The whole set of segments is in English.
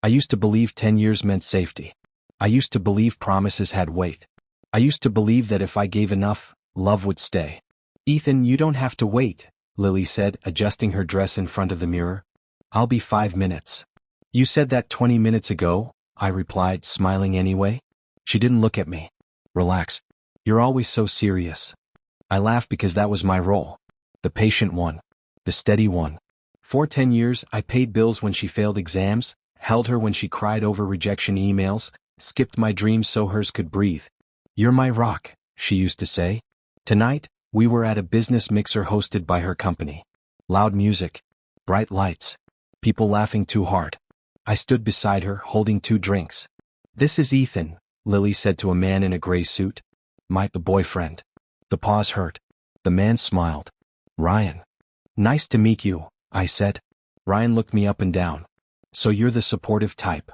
I used to believe 10 years meant safety. I used to believe promises had weight. I used to believe that if I gave enough, love would stay. Ethan, you don't have to wait, Lily said, adjusting her dress in front of the mirror. I'll be 5 minutes. You said that 20 minutes ago, I replied, smiling anyway. She didn't look at me. Relax. You're always so serious. I laughed because that was my role. The patient one. The steady one. For 10 years, I paid bills when she failed exams, held her when she cried over rejection emails, skipped my dreams so hers could breathe. You're my rock, she used to say. Tonight, we were at a business mixer hosted by her company. Loud music. Bright lights. People laughing too hard. I stood beside her, holding 2 drinks. This is Ethan, Lily said to a man in a gray suit. The boyfriend. The pause hurt. The man smiled. Ryan. Nice to meet you, I said. Ryan looked me up and down. So you're the supportive type.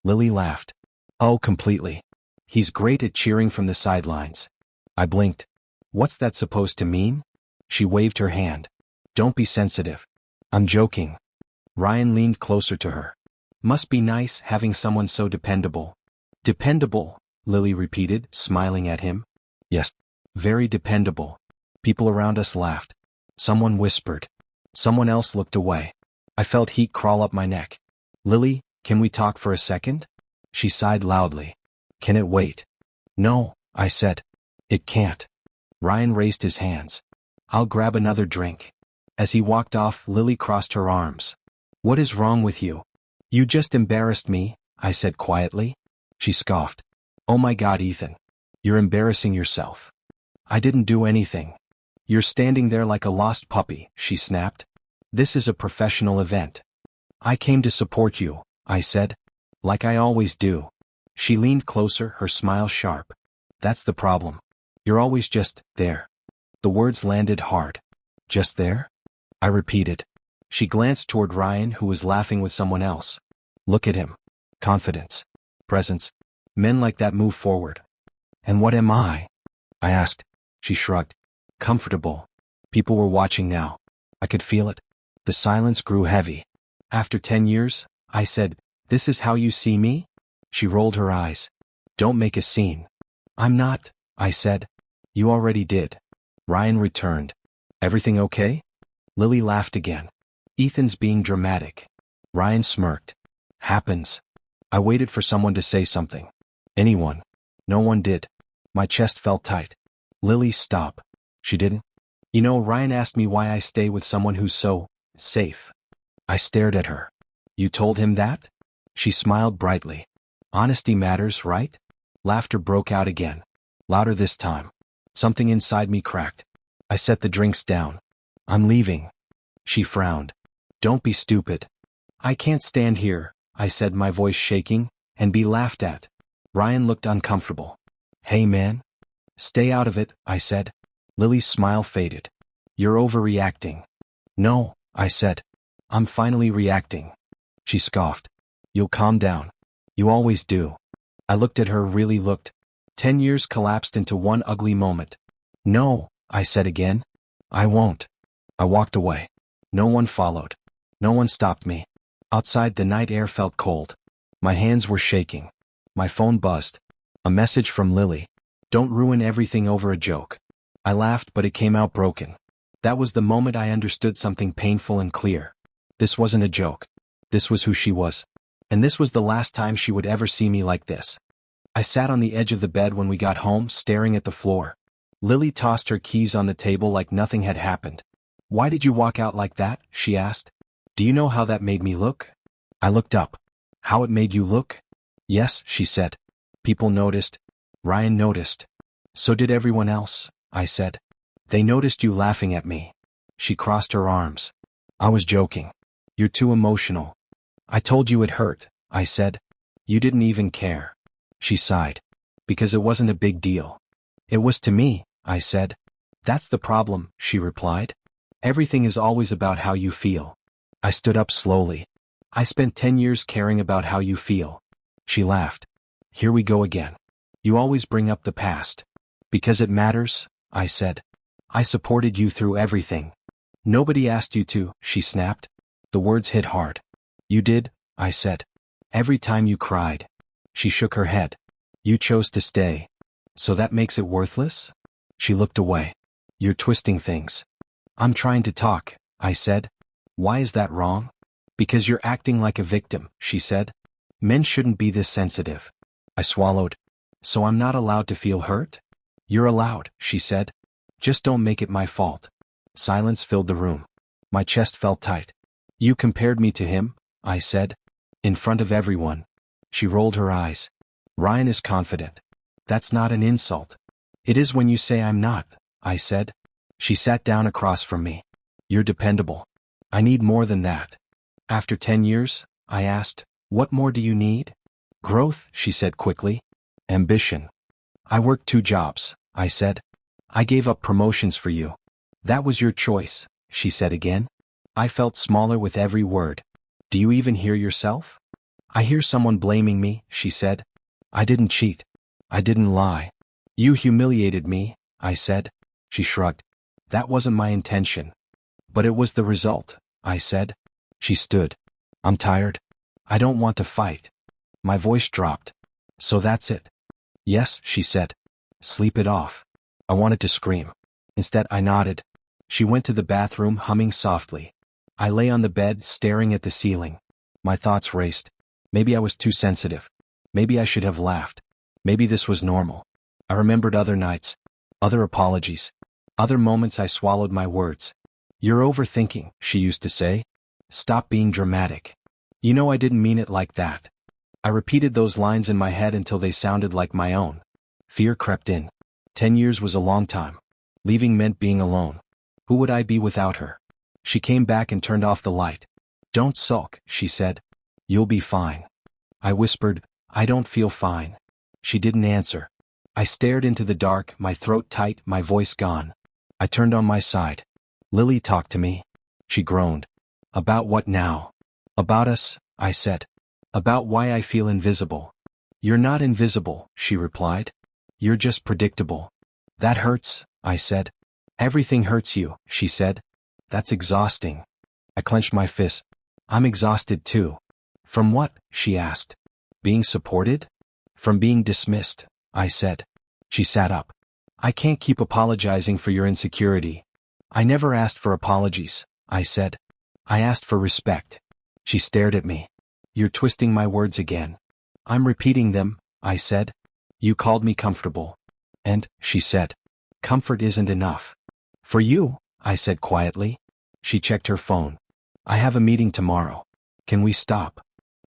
Lily laughed. Oh, completely. He's great at cheering from the sidelines. I blinked. What's that supposed to mean? She waved her hand. Don't be sensitive. I'm joking. Ryan leaned closer to her. Must be nice having someone so dependable. Dependable, Lily repeated, smiling at him. Yes. Very dependable. People around us laughed. Someone whispered. Someone else looked away. I felt heat crawl up my neck. Lily, can we talk for a second? She sighed loudly. Can it wait? No, I said. It can't. Ryan raised his hands. I'll grab another drink. As he walked off, Lily crossed her arms. What is wrong with you? You just embarrassed me, I said quietly. She scoffed. Oh my God, Ethan. You're embarrassing yourself. I didn't do anything. You're standing there like a lost puppy, she snapped. This is a professional event. I came to support you, I said. Like I always do. She leaned closer, her smile sharp. That's the problem. You're always just there. The words landed hard. Just there? I repeated. She glanced toward Ryan, who was laughing with someone else. Look at him. Confidence. Presence. Men like that move forward. And what am I? I asked. She shrugged. Comfortable. People were watching now. I could feel it. The silence grew heavy. After 10 years, I said, this is how you see me? She rolled her eyes. Don't make a scene. I'm not, I said. You already did. Ryan returned. Everything okay? Lily laughed again. Ethan's being dramatic. Ryan smirked. Happens. I waited for someone to say something. Anyone. No one did. My chest felt tight. Lily, stop. She didn't. You know, Ryan asked me why I stay with someone who's so safe. I stared at her. You told him that? She smiled brightly. Honesty matters, right? Laughter broke out again. Louder this time. Something inside me cracked. I set the drinks down. I'm leaving. She frowned. Don't be stupid. I can't stand here, I said, my voice shaking, and be laughed at. Ryan looked uncomfortable. Hey man. Stay out of it, I said. Lily's smile faded. You're overreacting. No, I said. I'm finally reacting. She scoffed. You'll calm down. You always do. I looked at her, really looked. 10 years collapsed into one ugly moment. No, I said again. I won't. I walked away. No one followed. No one stopped me. Outside, the night air felt cold. My hands were shaking. My phone buzzed. A message from Lily. Don't ruin everything over a joke. I laughed, but it came out broken. That was the moment I understood something painful and clear. This wasn't a joke. This was who she was. And this was the last time she would ever see me like this. I sat on the edge of the bed when we got home, staring at the floor. Lily tossed her keys on the table like nothing had happened. Why did you walk out like that? She asked. Do you know how that made me look? I looked up. How it made you look? Yes, she said. People noticed. Ryan noticed. So did everyone else, I said. They noticed you laughing at me. She crossed her arms. I was joking. You're too emotional. I told you it hurt, I said. You didn't even care. She sighed. Because it wasn't a big deal. It was to me, I said. That's the problem, she replied. Everything is always about how you feel. I stood up slowly. I spent 10 years caring about how you feel. She laughed. Here we go again. You always bring up the past. Because it matters, I said. I supported you through everything. Nobody asked you to, she snapped. The words hit hard. You did, I said. Every time you cried. She shook her head. You chose to stay. So that makes it worthless? She looked away. You're twisting things. I'm trying to talk, I said. Why is that wrong? Because you're acting like a victim, she said. Men shouldn't be this sensitive. I swallowed. So I'm not allowed to feel hurt? You're allowed, she said. Just don't make it my fault. Silence filled the room. My chest felt tight. You compared me to him, I said. In front of everyone. She rolled her eyes. Ryan is confident. That's not an insult. It is when you say I'm not, I said. She sat down across from me. You're dependable. I need more than that. After 10 years, I asked, what more do you need? Growth, she said quickly. Ambition. I worked 2 jobs, I said. I gave up promotions for you. That was your choice, she said again. I felt smaller with every word. Do you even hear yourself? I hear someone blaming me, she said. I didn't cheat. I didn't lie. You humiliated me, I said. She shrugged. That wasn't my intention. But it was the result, I said. She stood. I'm tired. I don't want to fight. My voice dropped. So that's it. Yes, she said. Sleep it off. I wanted to scream. Instead, I nodded. She went to the bathroom humming softly. I lay on the bed staring at the ceiling. My thoughts raced. Maybe I was too sensitive. Maybe I should have laughed. Maybe this was normal. I remembered other nights, other apologies, other moments I swallowed my words. You're overthinking, she used to say. Stop being dramatic. You know I didn't mean it like that. I repeated those lines in my head until they sounded like my own. Fear crept in. 10 years was a long time. Leaving meant being alone. Who would I be without her? She came back and turned off the light. Don't sulk, she said. You'll be fine. I whispered, I don't feel fine. She didn't answer. I stared into the dark, my throat tight, my voice gone. I turned on my side. Lily talked to me. She groaned. About what now? About us, I said. About why I feel invisible. You're not invisible, she replied. You're just predictable. That hurts, I said. Everything hurts you, she said. That's exhausting. I clenched my fist. I'm exhausted too. From what? She asked. Being supported? From being dismissed, I said. She sat up. I can't keep apologizing for your insecurity. I never asked for apologies, I said. I asked for respect. She stared at me. You're twisting my words again. I'm repeating them, I said. You called me comfortable. And, she said, comfort isn't enough. For you, I said quietly. She checked her phone. I have a meeting tomorrow. Can we stop?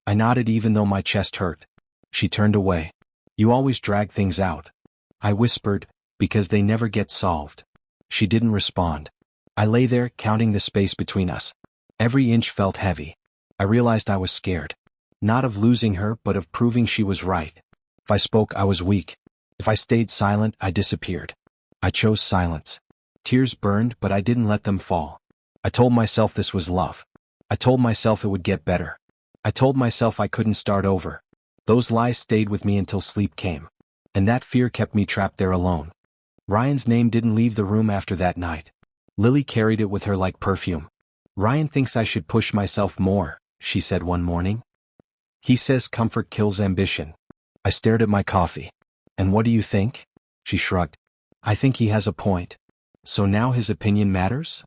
I nodded even though my chest hurt. She turned away. You always drag things out. I whispered, because they never get solved. She didn't respond. I lay there, counting the space between us. Every inch felt heavy. I realized I was scared. Not of losing her, but of proving she was right. If I spoke, I was weak. If I stayed silent, I disappeared. I chose silence. Tears burned, but I didn't let them fall. I told myself this was love. I told myself it would get better. I told myself I couldn't start over. Those lies stayed with me until sleep came. And that fear kept me trapped there alone. Ryan's name didn't leave the room after that night. Lily carried it with her like perfume. Ryan thinks I should push myself more, she said one morning. He says comfort kills ambition. I stared at my coffee. And what do you think? She shrugged. I think he has a point. So now his opinion matters?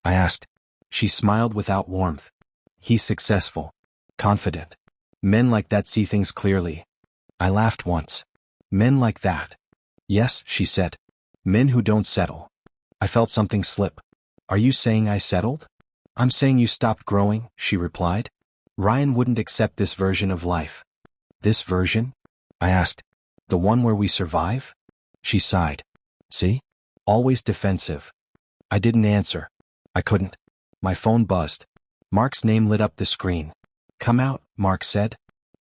I asked. She smiled without warmth. He's successful. Confident. Men like that see things clearly. I laughed once. Men like that. Yes, she said. Men who don't settle. I felt something slip. Are you saying I settled? I'm saying you stopped growing, she replied. Ryan wouldn't accept this version of life. This version? I asked. The one where we survive? She sighed. See? Always defensive. I didn't answer. I couldn't. My phone buzzed. Mark's name lit up the screen. Come out, Mark said.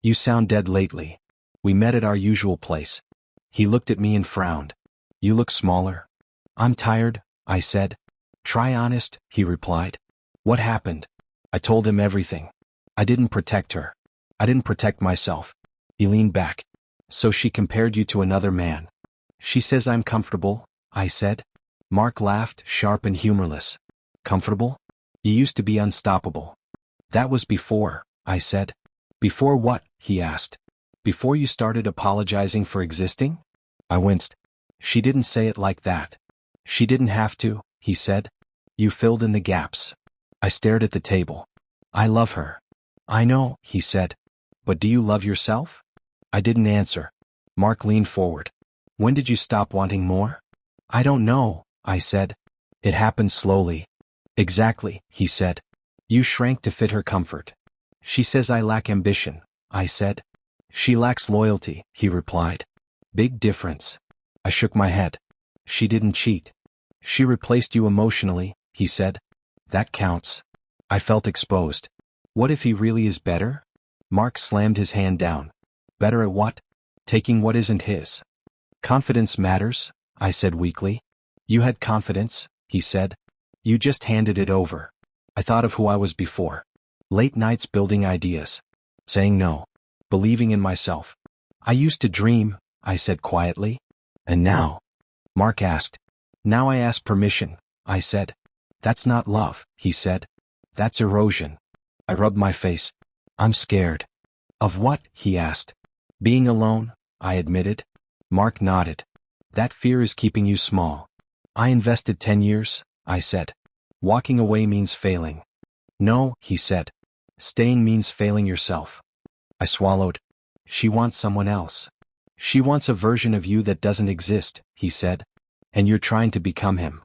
You sound dead lately. We met at our usual place. He looked at me and frowned. You look smaller. I'm tired, I said. Try honest, he replied. What happened? I told him everything. I didn't protect her. I didn't protect myself. He leaned back. So she compared you to another man. She says I'm comfortable, I said. Mark laughed, sharp and humorless. Comfortable? You used to be unstoppable. That was before, I said. Before what? He asked. Before you started apologizing for existing? I winced. She didn't say it like that. She didn't have to, he said. You filled in the gaps. I stared at the table. I love her. I know, he said. But do you love yourself? I didn't answer. Mark leaned forward. When did you stop wanting more? I don't know, I said. It happened slowly. Exactly, he said. You shrank to fit her comfort. She says I lack ambition, I said. She lacks loyalty, he replied. Big difference. I shook my head. She didn't cheat. She replaced you emotionally, he said. That counts. I felt exposed. What if he really is better? Mark slammed his hand down. Better at what? Taking what isn't his. Confidence matters, I said weakly. You had confidence, he said. You just handed it over. I thought of who I was before. Late nights building ideas. Saying no. Believing in myself. I used to dream, I said quietly. And now? Mark asked. Now I ask permission, I said. That's not love, he said. That's erosion. I rubbed my face. I'm scared. Of what? He asked. Being alone, I admitted. Mark nodded. That fear is keeping you small. I invested 10 years, I said. Walking away means failing. No, he said. Staying means failing yourself. I swallowed. She wants someone else. She wants a version of you that doesn't exist, he said. And you're trying to become him.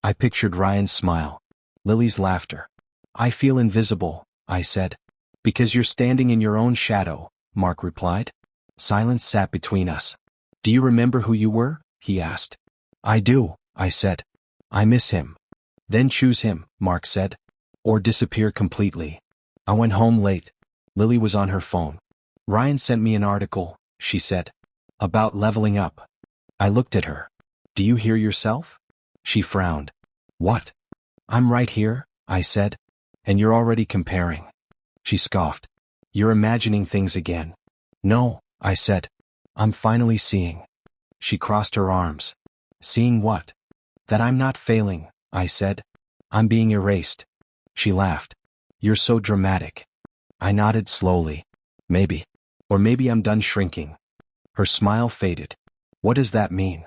I pictured Ryan's smile. Lily's laughter. I feel invisible, I said. Because you're standing in your own shadow, Mark replied. Silence sat between us. Do you remember who you were? He asked. I do, I said. I miss him. Then choose him, Mark said. Or disappear completely. I went home late. Lily was on her phone. Ryan sent me an article, she said. About leveling up. I looked at her. Do you hear yourself? She frowned. What? I'm right here, I said. And you're already comparing. She scoffed. You're imagining things again. No, I said. I'm finally seeing. She crossed her arms. Seeing what? That I'm not failing, I said. I'm being erased. She laughed. You're so dramatic. I nodded slowly. Maybe. Or maybe I'm done shrinking. Her smile faded. What does that mean?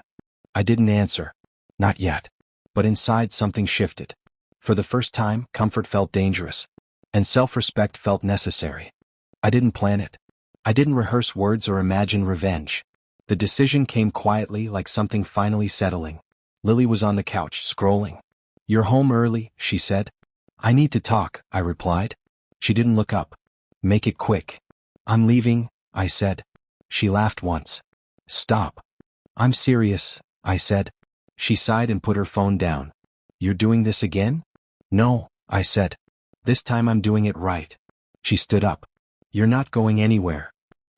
I didn't answer. Not yet. But inside something shifted. For the first time, comfort felt dangerous. And self-respect felt necessary. I didn't plan it. I didn't rehearse words or imagine revenge. The decision came quietly, like something finally settling. Lily was on the couch, scrolling. You're home early, she said. I need to talk, I replied. She didn't look up. Make it quick. I'm leaving, I said. She laughed once. Stop. I'm serious, I said. She sighed and put her phone down. You're doing this again? No, I said. This time I'm doing it right. She stood up. You're not going anywhere.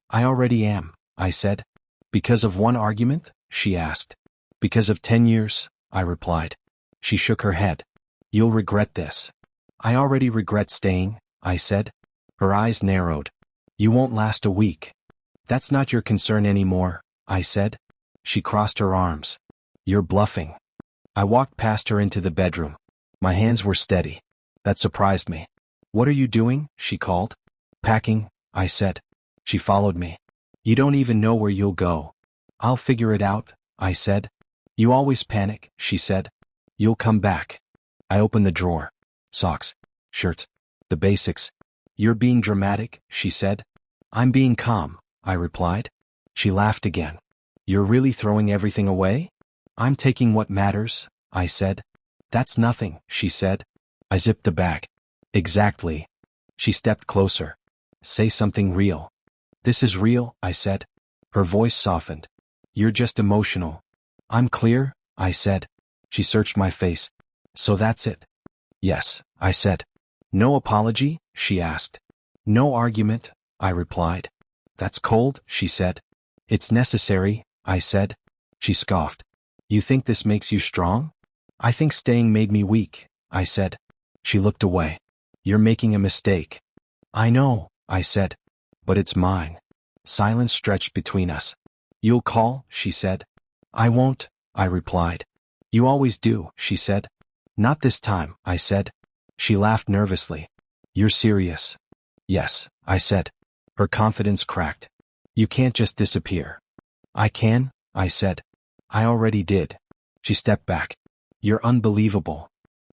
I already am, I said. Because of one argument? She asked. Because of 10 years, I replied. She shook her head. You'll regret this. I already regret staying, I said. Her eyes narrowed. You won't last a week. That's not your concern anymore, I said. She crossed her arms. You're bluffing. I walked past her into the bedroom. My hands were steady. That surprised me. What are you doing? She called. Packing, I said. She followed me. You don't even know where you'll go. I'll figure it out, I said. You always panic, she said. You'll come back. I opened the drawer. Socks. Shirts. The basics. You're being dramatic, she said. I'm being calm, I replied. She laughed again. You're really throwing everything away? I'm taking what matters, I said. That's nothing, she said. I zipped the bag. Exactly. She stepped closer. Say something real. This is real, I said. Her voice softened. You're just emotional. I'm clear, I said. She searched my face. So that's it? Yes, I said. No apology? She asked. No argument, I replied. That's cold, she said. It's necessary, I said. She scoffed. You think this makes you strong? I think staying made me weak, I said. She looked away. You're making a mistake. I know, I said. But it's mine. Silence stretched between us. You'll call, she said. I won't, I replied. You always do, she said. Not this time, I said. She laughed nervously. You're serious? Yes, I said. Her confidence cracked. You can't just disappear. I can, I said. I already did. She stepped back. You're unbelievable.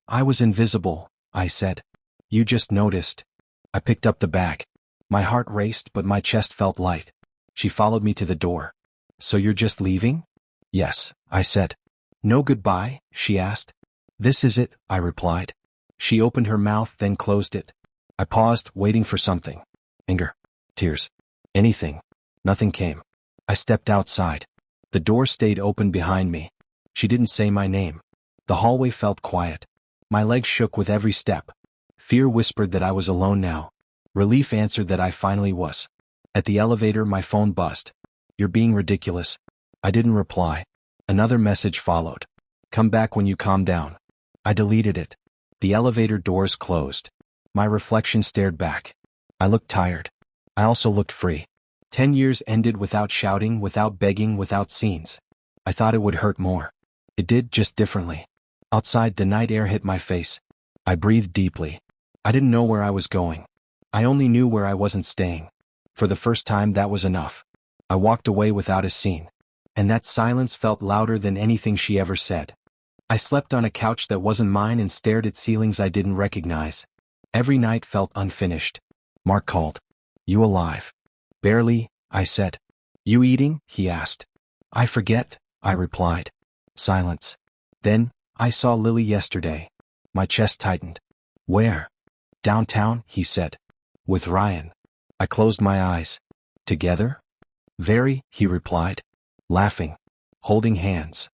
I was invisible, I said. You just noticed. I picked up the bag. My heart raced, but my chest felt light. She followed me to the door. So you're just leaving? Yes, I said. No goodbye, she asked. This is it, I replied. She opened her mouth, then closed it. I paused, waiting for something. Anger. Tears. Anything. Nothing came. I stepped outside. The door stayed open behind me. She didn't say my name. The hallway felt quiet. My legs shook with every step. Fear whispered that I was alone now. Relief answered that I finally was. At the elevator, my phone buzzed. You're being ridiculous. I didn't reply. Another message followed. Come back when you calm down. I deleted it. The elevator doors closed. My reflection stared back. I looked tired. I also looked free. 10 years ended without shouting, without begging, without scenes. I thought it would hurt more. It did, just differently. Outside, the night air hit my face. I breathed deeply. I didn't know where I was going. I only knew where I wasn't staying. For the first time, that was enough. I walked away without a scene. And that silence felt louder than anything she ever said. I slept on a couch that wasn't mine and stared at ceilings I didn't recognize. Every night felt unfinished. Mark called. You alive? Barely, I said. You eating? He asked. I forget, I replied. Silence. Then, I saw Lily yesterday. My chest tightened. Where? Downtown, he said. With Ryan. I closed my eyes. Together? Very, he replied. Laughing. Holding hands.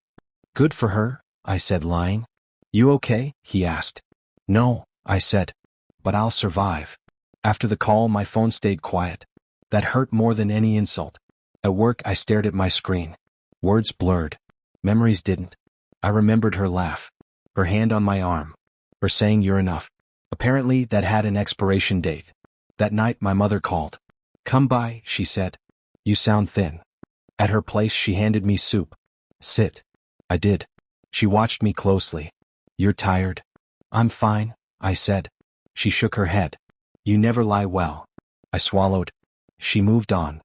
Good for her, I said, lying. You okay? He asked. No, I said. But I'll survive. After the call, my phone stayed quiet. That hurt more than any insult. At work, I stared at my screen. Words blurred. Memories didn't. I remembered her laugh. Her hand on my arm. Her saying you're enough. Apparently, that had an expiration date. That night, my mother called. Come by, she said. You sound thin. At her place, she handed me soup. Sit. I did. She watched me closely. You're tired? I'm fine, I said. She shook her head. You never lie well. I swallowed. She moved on.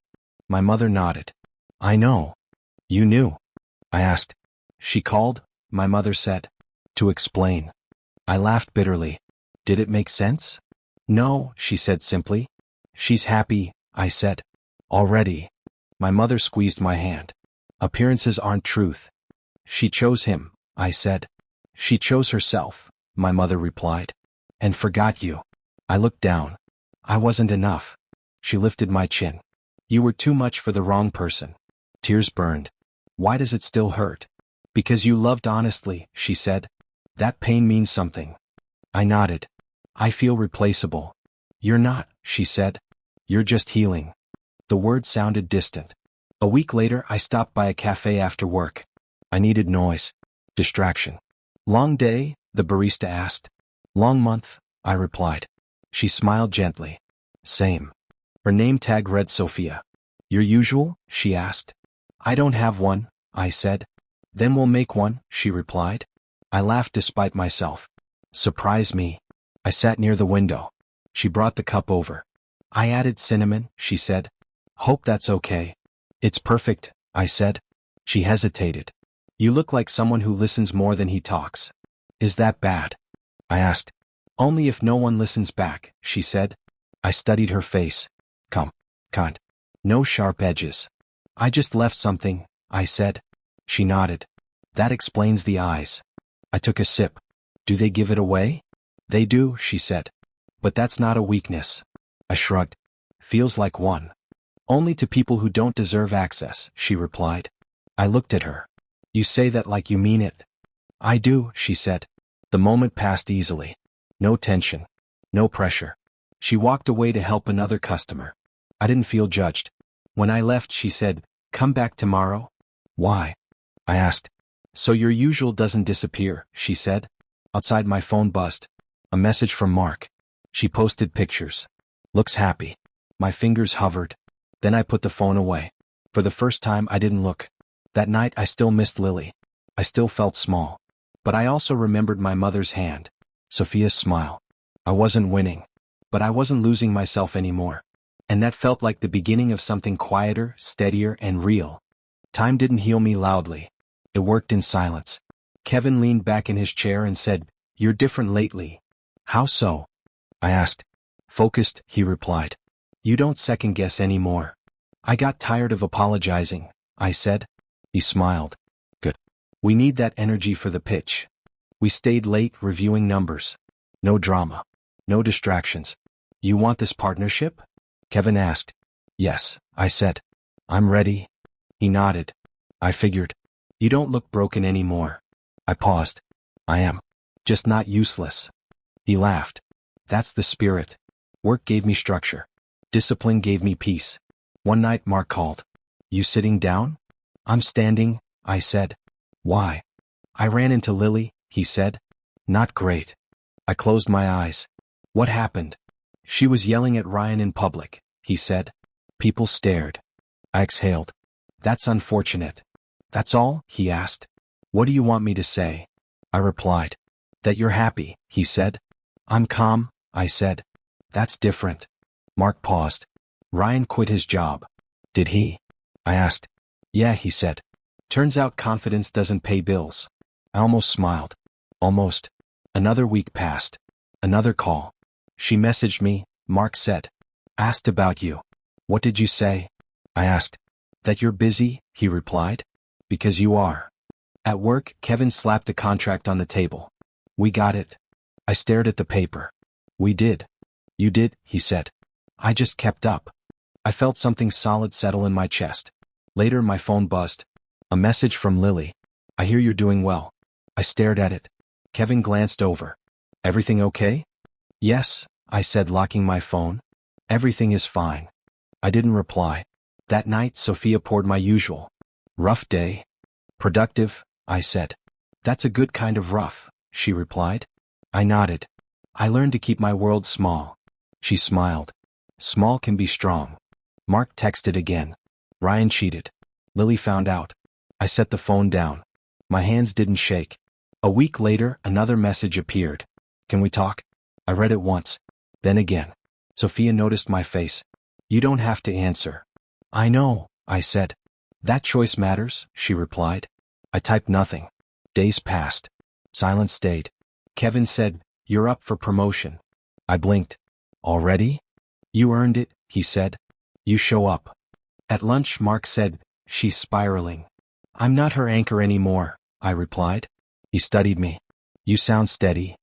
My mother nodded. I know. You knew? I asked. She called, my mother said. To explain. I laughed bitterly. Did it make sense? No, she said simply. She's happy, I said. Already. My mother squeezed my hand. Appearances aren't truth. She chose him, I said. She chose herself, my mother replied. And forgot you. I looked down. I wasn't enough. She lifted my chin. You were too much for the wrong person. Tears burned. Why does it still hurt? Because you loved honestly, she said. That pain means something. I nodded. I feel replaceable. You're not, she said. You're just healing. The words sounded distant. A week later, I stopped by a cafe after work. I needed noise. Distraction. Long day? The barista asked. Long month, I replied. She smiled gently. Same. Her name tag read Sophia. Your usual? She asked. I don't have one, I said. Then we'll make one, she replied. I laughed despite myself. Surprise me. I sat near the window. She brought the cup over. I added cinnamon, she said. Hope that's okay. It's perfect, I said. She hesitated. You look like someone who listens more than he talks. Is that bad? I asked. Only if no one listens back, she said. I studied her face. Come, kind. No sharp edges. I just left something, I said. She nodded. That explains the eyes. I took a sip. Do they give it away? They do, she said. But that's not a weakness. I shrugged. Feels like one. Only to people who don't deserve access, she replied. I looked at her. You say that like you mean it. I do, she said. The moment passed easily. No tension. No pressure. She walked away to help another customer. I didn't feel judged. When I left, she said, Come back tomorrow? Why? I asked. So your usual doesn't disappear, she said. Outside, my phone buzzed. A message from Mark. She posted pictures. Looks happy. My fingers hovered. Then I put the phone away. For the first time, I didn't look. That night, I still missed Lily. I still felt small. But I also remembered my mother's hand. Sophia's smile. I wasn't winning. But I wasn't losing myself anymore. And that felt like the beginning of something quieter, steadier, and real. Time didn't heal me loudly. It worked in silence. Kevin leaned back in his chair and said, "You're different lately." "How so?" I asked. "Focused," he replied. "You don't second-guess anymore." "I got tired of apologizing," I said. He smiled. "Good. We need that energy for the pitch." We stayed late reviewing numbers. No drama. No distractions. "You want this partnership?" Kevin asked. "Yes," I said. "I'm ready." He nodded. I figured. "You don't look broken anymore." I paused. "I am. Just not useless." He laughed. "That's the spirit. Work gave me structure. Discipline gave me peace." One night Mark called. "You sitting down?" "I'm standing," I said. "Why?" "I ran into Lily," he said. "Not great." I closed my eyes. "What happened?" "She was yelling at Ryan in public," he said. People stared. I exhaled. "That's unfortunate." "That's all?" he asked. "What do you want me to say?" I replied. "That you're happy," he said. "I'm calm," I said. "That's different." Mark paused. "Ryan quit his job." "Did he?" I asked. "Yeah," he said. "Turns out confidence doesn't pay bills." I almost smiled. Almost. Another week passed. Another call. "She messaged me," Mark said. "Asked about you." "What did you say?" I asked. "That you're busy," he replied. "Because you are." At work, Kevin slapped a contract on the table. "We got it." I stared at the paper. "We did." "You did," he said. I just kept up. I felt something solid settle in my chest. Later my phone buzzed. A message from Lily. "I hear you're doing well." I stared at it. Kevin glanced over. "Everything okay?" "Yes," I said, locking my phone. "Everything is fine." I didn't reply. That night Sophia poured my usual. "Rough day?" "Productive," I said. "That's a good kind of rough," she replied. I nodded. "I learned to keep my world small." She smiled. "Small can be strong." Mark texted again. "Ryan cheated. Lily found out." I set the phone down. My hands didn't shake. A week later, another message appeared. "Can we talk?" I read it once. Then again. Sophia noticed my face. "You don't have to answer." "I know," I said. "That choice matters," she replied. I typed nothing. Days passed. Silence stayed. Kevin said, "You're up for promotion." I blinked. "Already?" "You earned it," he said. "You show up." At lunch Mark said, "She's spiraling." "I'm not her anchor anymore," I replied. He studied me. "You sound steady."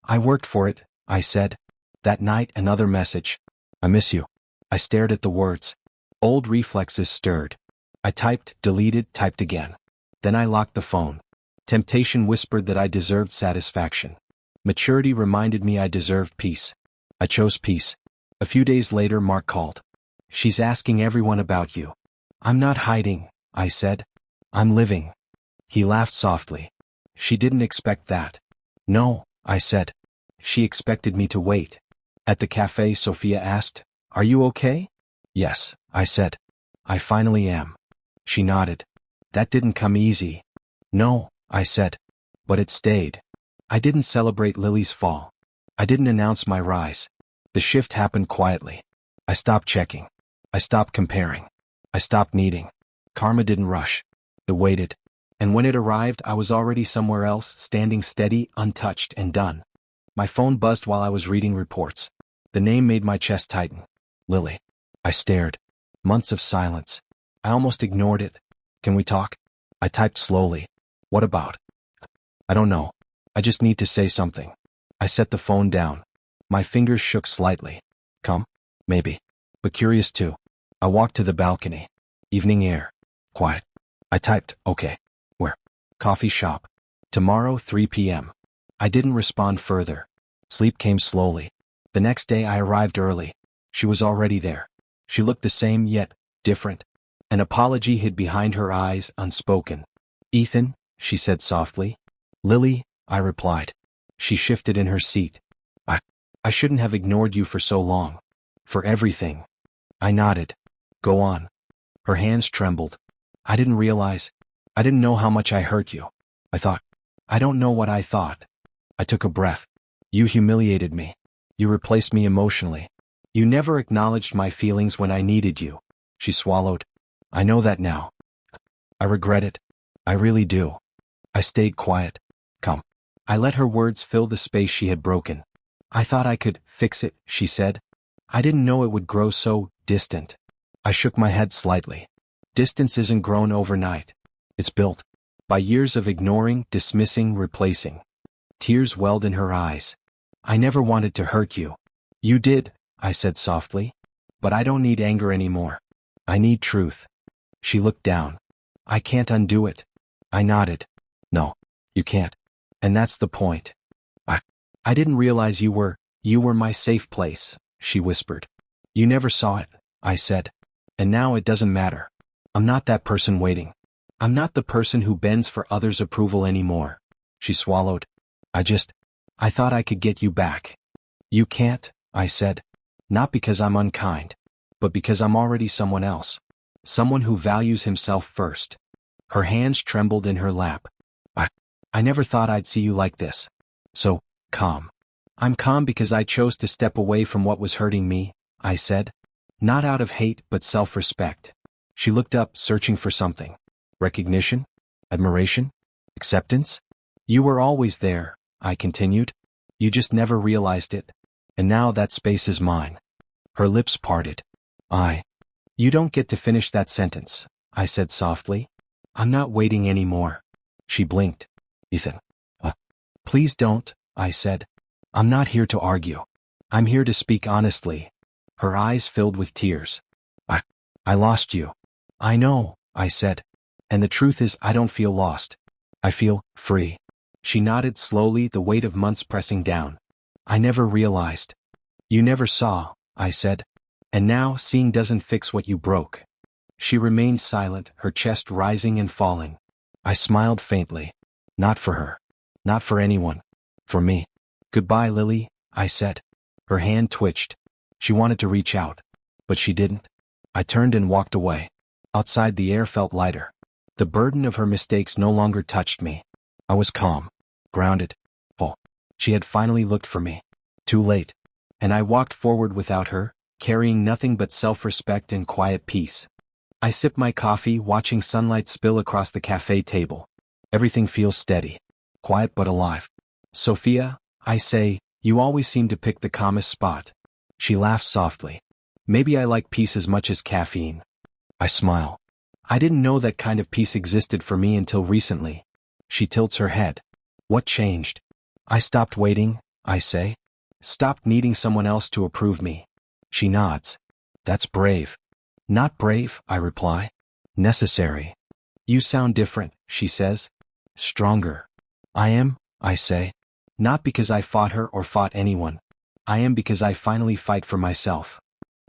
"I worked for it," I said. That night another message. "I miss you." I stared at the words. Old reflexes stirred. I typed, deleted, typed again. Then I locked the phone. Temptation whispered that I deserved satisfaction. Maturity reminded me I deserved peace. I chose peace. A few days later Mark called. "She's asking everyone about you." "I'm not hiding," I said. "I'm living." He laughed softly. "She didn't expect that." "No," I said. "She expected me to wait." At the cafe Sophia asked, "Are you okay?" "Yes," I said. "I finally am." She nodded. "That didn't come easy." "No," I said. "But it stayed." I didn't celebrate Lily's fall. I didn't announce my rise. The shift happened quietly. I stopped checking. I stopped comparing. I stopped needing. Karma didn't rush. It waited. And when it arrived, I was already somewhere else, standing steady, untouched, and done. My phone buzzed while I was reading reports. The name made my chest tighten. Lily. I stared. Months of silence. I almost ignored it. "Can we talk?" I typed slowly. "What about?" "I don't know. I just need to say something." I set the phone down. My fingers shook slightly. "Come?" "Maybe. But curious too." I walked to the balcony. Evening air. Quiet. I typed, "Okay." "Where?" "Coffee shop. Tomorrow, 3 p.m. I didn't respond further. Sleep came slowly. The next day I arrived early. She was already there. She looked the same, yet different. An apology hid behind her eyes, unspoken. "Ethan," she said softly. "Lily," I replied. She shifted in her seat. I shouldn't have ignored you for so long." "For everything." I nodded. "Go on." Her hands trembled. I didn't know how much I hurt you." I thought. "I don't know what I thought." I took a breath. "You humiliated me. You replaced me emotionally. You never acknowledged my feelings when I needed you. She swallowed. I know that now. I regret it. I really do. I stayed quiet. Come. I let her words fill the space she had broken. I thought I could fix it, she said. I didn't know it would grow so distant. I shook my head slightly. Distance isn't grown overnight. It's built by years of ignoring, dismissing, replacing. Tears welled in her eyes. I never wanted to hurt you. You did, I said softly. But I don't need anger anymore. I need truth. She looked down. I can't undo it. I nodded. No, you can't. And that's the point. I didn't realize you were my safe place, she whispered. You never saw it, I said. And now it doesn't matter. I'm not that person waiting. I'm not the person who bends for others' approval anymore. She swallowed. I thought I could get you back. You can't, I said. Not because I'm unkind, but because I'm already someone else. Someone who values himself first. Her hands trembled in her lap. I never thought I'd see you like this. So, calm. I'm calm because I chose to step away from what was hurting me, I said. Not out of hate but self-respect. She looked up, searching for something. Recognition? Admiration? Acceptance? You were always there, I continued. You just never realized it. And now that space is mine. Her lips parted. You don't get to finish that sentence, I said softly. I'm not waiting anymore. She blinked. Ethan. Please don't, I said. I'm not here to argue. I'm here to speak honestly. Her eyes filled with tears. I lost you. I know, I said. And the truth is I don't feel lost. I feel free. She nodded slowly, the weight of months pressing down. I never realized. You never saw, I said. And now seeing doesn't fix what you broke. She remained silent, her chest rising and falling. I smiled faintly. Not for her. Not for anyone. For me. Goodbye, Lily, I said. Her hand twitched. She wanted to reach out. But she didn't. I turned and walked away. Outside the air felt lighter. The burden of her mistakes no longer touched me. I was calm. Grounded. Oh. She had finally looked for me. Too late. And I walked forward without her, carrying nothing but self-respect and quiet peace. I sipped my coffee, watching sunlight spill across the cafe table. Everything feels steady. Quiet but alive. Sophia, I say, you always seem to pick the calmest spot. She laughs softly. Maybe I like peace as much as caffeine. I smile. I didn't know that kind of peace existed for me until recently. She tilts her head. What changed? I stopped waiting, I say. Stopped needing someone else to approve me. She nods. That's brave. Not brave, I reply. Necessary. You sound different, she says. Stronger. I am, I say. Not because I fought her or fought anyone. I am because I finally fight for myself.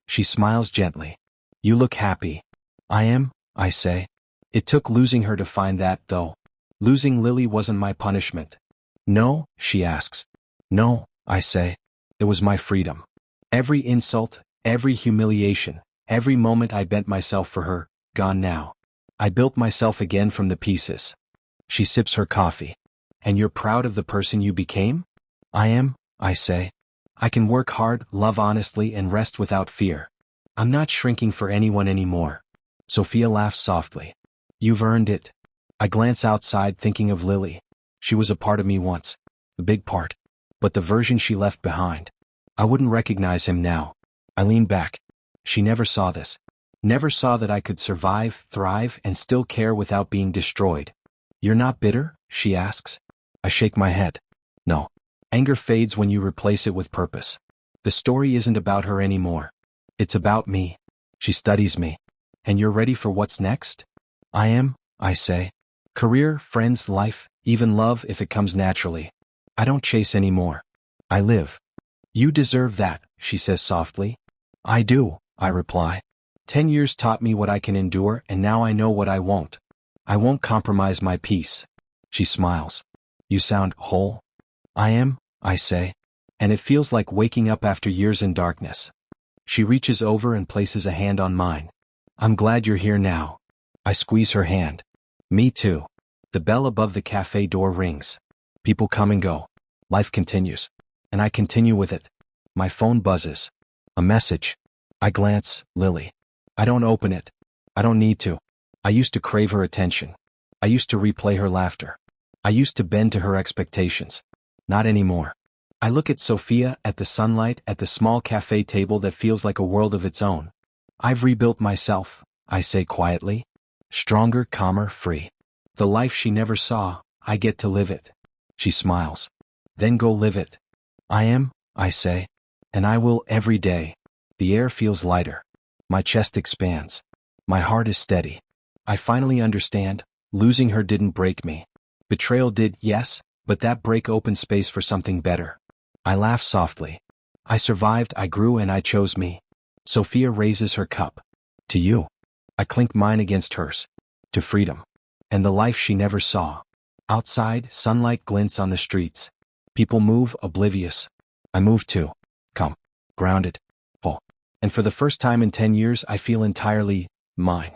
She smiles gently. You look happy. I am, I say. It took losing her to find that, though. Losing Lily wasn't my punishment. No, she asks. No, I say. It was my freedom. Every insult, every humiliation, every moment I bent myself for her, gone now. I built myself again from the pieces. She sips her coffee. And you're proud of the person you became? I am, I say. I can work hard, love honestly, and rest without fear. I'm not shrinking for anyone anymore. Sophia laughs softly. You've earned it. I glance outside, thinking of Lily. She was a part of me once. A big part. But the version she left behind. I wouldn't recognize him now. I lean back. She never saw this. Never saw that I could survive, thrive, and still care without being destroyed. You're not bitter? She asks. I shake my head. No. Anger fades when you replace it with purpose. The story isn't about her anymore. It's about me. She studies me. And you're ready for what's next? I am, I say. Career, friends, life, even love if it comes naturally. I don't chase anymore. I live. You deserve that, she says softly. I do, I reply. 10 years taught me what I can endure, and now I know what I won't. I won't compromise my peace. She smiles. You sound whole. I am, I say. And it feels like waking up after years in darkness. She reaches over and places a hand on mine. I'm glad you're here now. I squeeze her hand. Me too. The bell above the cafe door rings. People come and go. Life continues. And I continue with it. My phone buzzes. A message. I glance, Lily. I don't open it. I don't need to. I used to crave her attention. I used to replay her laughter. I used to bend to her expectations. Not anymore. I look at Sophia, at the sunlight, at the small cafe table that feels like a world of its own. I've rebuilt myself, I say quietly. Stronger, calmer, free. The life she never saw, I get to live it. She smiles. Then go live it. I say. And I will every day. The air feels lighter. My chest expands. My heart is steady. I finally understand. Losing her didn't break me. Betrayal did, yes, but that break opened space for something better. I laugh softly. I survived, I grew, and I chose me. Sophia raises her cup. To you. I clink mine against hers. To freedom. And the life she never saw. Outside, sunlight glints on the streets. People move, oblivious. I move too. Come. Grounded. Whole. And for the first time in 10 years, I feel entirely mine.